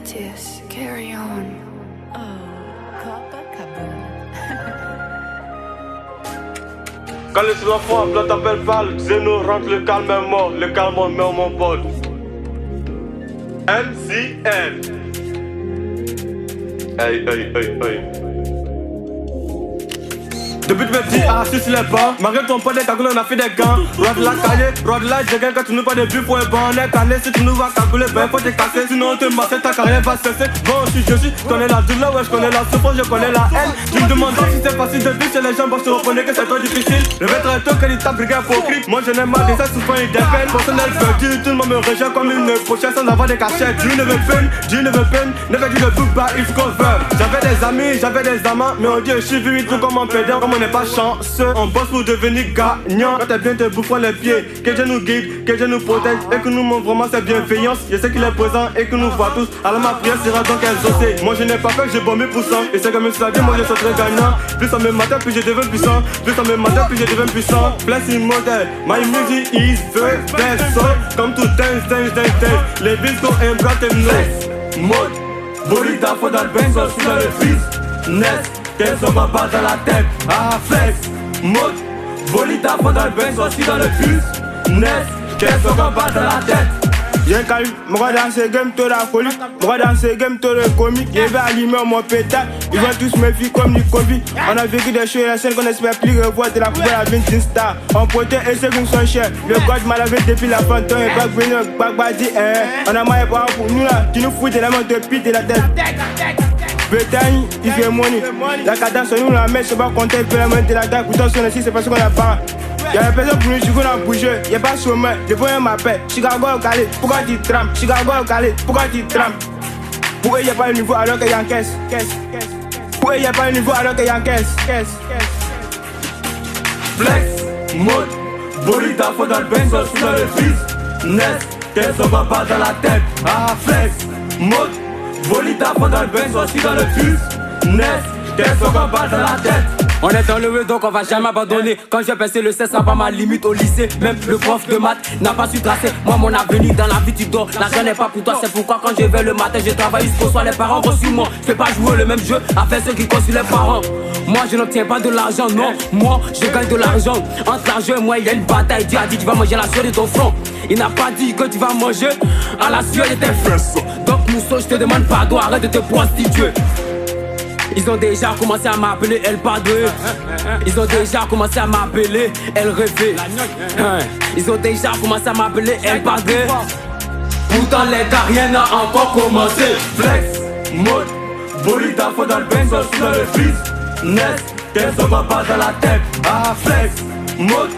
Titus, carry on. Oh, Copacabana. Quand les enfants blancs t'appellent Val, Zeno rentre, le calme est mort, le calme meurt mon pote. MCL. Hey, hey, hey, hey. Depuis de petit, assis sur les bancs. Malgré ton pote des cagoules, on a fait des gants. Rod la cahier, rod la jégale. Quand tu nous parles de but pour un banc, on est calé. Si tu nous vas cagouler, ben faut te casser. Sinon on te masse, ta carrière va cesser. Bon, je suis, connais la douleur, ouais, je connais la souffrance, je connais la haine. Tu me demandes si c'est facile de vivre chez les gens, bon, je te reconnais que c'est trop difficile. Je vais très tôt que l'état brigade pour cri. Moi je n'ai mal des ailes, souffrant et des peines. Personnel perdu, tout le monde me rejette comme une pochette sans avoir des cachettes. Dieu ne veut peine, Dieu ne veut peine. Never dit de tout bas, il faut qu'on veut. J'avais des amis, j'avais des amants, mais on dit je suis venu tout comme un pédant, comme on n'est pas chance. On bosse pour devenir gagnant. Quand t'es bien, te bouffant les pieds. Que Dieu nous guide, que Dieu nous protège et que nous montre vraiment sa bienveillance. Je sais qu'il est présent et que nous voit tous. Alors ma prière sera donc exaucée. Moi je n'ai pas peur, j'ai bombé pour ça. Et c'est comme une dit, moi je suis très gagnant. Plus on me matin, plus je deviens puissant. Plus on me matin, plus je deviens puissant. Blessing model, my music is the best. So come to dance. Les beats go and brought them next. Mode, Bolita, faut dans le benzo, je suis dans le business. Qu'elles sont pas dans la tête, ah flex. Mode, Bolita, faut dans le benzo, je suis dans le business. Qu'elles sont pas dans la tête. J'ai calme, moi dans ce game, toi la folie. Moi dans ce game, toi le comique. Je vais allumer mon pétard. Ils vont tous me filer comme Nicobi. On a vécu des choses, la scène qu'on espère plus revoir. De la poubelle à 21 stars. On protège et c'est comme son cher. Le god m'a lavé depuis la fantôme. Et back venir, back badi, On a moyen pour nous là. Tu nous fous de la main de pite de la tête. Bretagne, il fait money. La cadence, nous la met, je sais pas compter. Puis la main de la tête. Pourtant, son ici, c'est parce qu'on a pas. Y'a la personne pour nous, je suis qu'on a bougé. Y'a pas sommet, je vois un m'appelle. Chicago au Calais, pourquoi tu trames? Chicago au Calais, pourquoi tu trames? Pourquoi y'a pas le niveau alors qu'il y a un caisse? Pourquoi y'a pas le niveau alors qu'il y a un caisse? Flex, mode, Bolita, faut dans le benzo, je suis dans le business. Qu'elles sont pas dans la tête, ah flex. Mode, Bolita, faut dans le benzo, je suis dans le business. Qu'elles sont pas dans la tête. On est dans le web donc on va jamais abandonner. Quand j'ai passé le 16, ça va ma limite au lycée. Même le prof de maths n'a pas su tracer. Moi mon avenir dans la vie tu dors. L'argent n'est pas pour toi, c'est pourquoi quand je vais le matin je travaille jusqu'au soir. Les parents vont sur moi. Je fais pas jouer le même jeu avec ceux qui construisent les parents. Moi je n'obtiens pas de l'argent, non. Moi je gagne de l'argent. Entre l'argent et moi il y a une bataille. Dieu a dit tu vas manger la sueur de ton front. Il n'a pas dit que tu vas manger à la sueur de tes fesses. Donc Mousseau je te demande pardon, arrête de te prostituer. Ils ont déjà commencé à m'appeler El Padre. Ils ont déjà commencé à m'appeler El Rêvé. Ils ont déjà commencé à m'appeler El Padre. Pourtant les gars rien n'a encore commencé. Flex, mode, Bolita, faut dans le benzo, je suis dans le business. Qu'elles sont pas dans la tête, ah flex. Mode,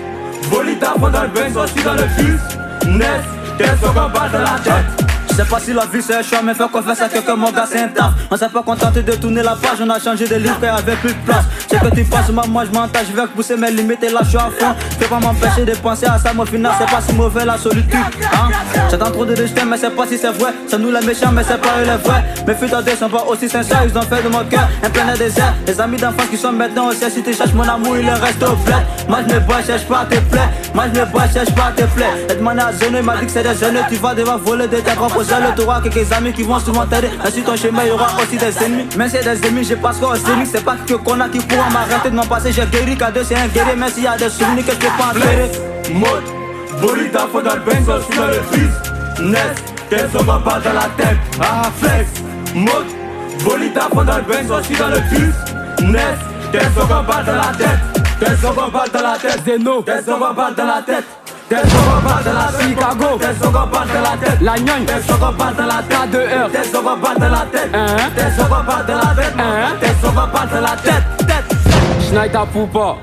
Bolita, faut dans le benzo, je suis dans le business. Qu'elles sont pas dans la tête. Je sais pas si la vie c'est un choix, mais faire confiance à quelqu'un, mon gars c'est un taf. On s'est pas contenté de tourner la page, on a changé de livre et avec plus de place. C'est que tu passes, moi je m'entache, je vais pousser mes limites et là je suis à fond. Je peux pas m'empêcher de penser à ça, mon final c'est pas si mauvais la solitude. J'attends trop de destin, mais c'est pas si c'est vrai. C'est nous les méchants, mais c'est pas eux les vrais. Mes filles d'adultes sont pas aussi sincères, ils ont fait de mon cœur un plein désert. Les amis d'enfance qui sont maintenant au ciel, si tu cherches mon amour, il reste au bled. Moi je me bats, cherche pas à te plaire. Moi je me bats, cherche pas à te plaire. Et demande à Zeno, il m'a dit que c'est des jeunes, tu vas devoir voler de tes propres ailes. Tu auras quelques amis qui vont souvent t'aider. Mais sur ton chemin, il y aura aussi des ennemis. Mais c'est des ennemis, je passe au sémique. C'est pas que qu'on a qui pourra m'arrêter de mon passé. J'ai guéri, K2 c'est un guerrier. Mais s'il y a des souvenirs que je peux pas enterrer. Mode, Bolita, faut dans le benzo, je suis dans le business. Qu'elles sont pas dans la tête, ah flex. Mode, Bolita, faut dans le benzo, je suis dans le business. Qu'elles sont pas dans la tête, qu'elles sont pas dans la tête. Zeno, qu'elles sont pas dans la tête. Qu'elles sont pas dans la tête, Chicago, qu'elles sont pas dans la tête. La Nyogne, qu'elles sont pas dans la tête. K2R, qu'elles sont pas dans la tête. Qu'elles sont pas dans la tête. Hein? Qu'elles sont pas dans la tête. Schneider Poupa.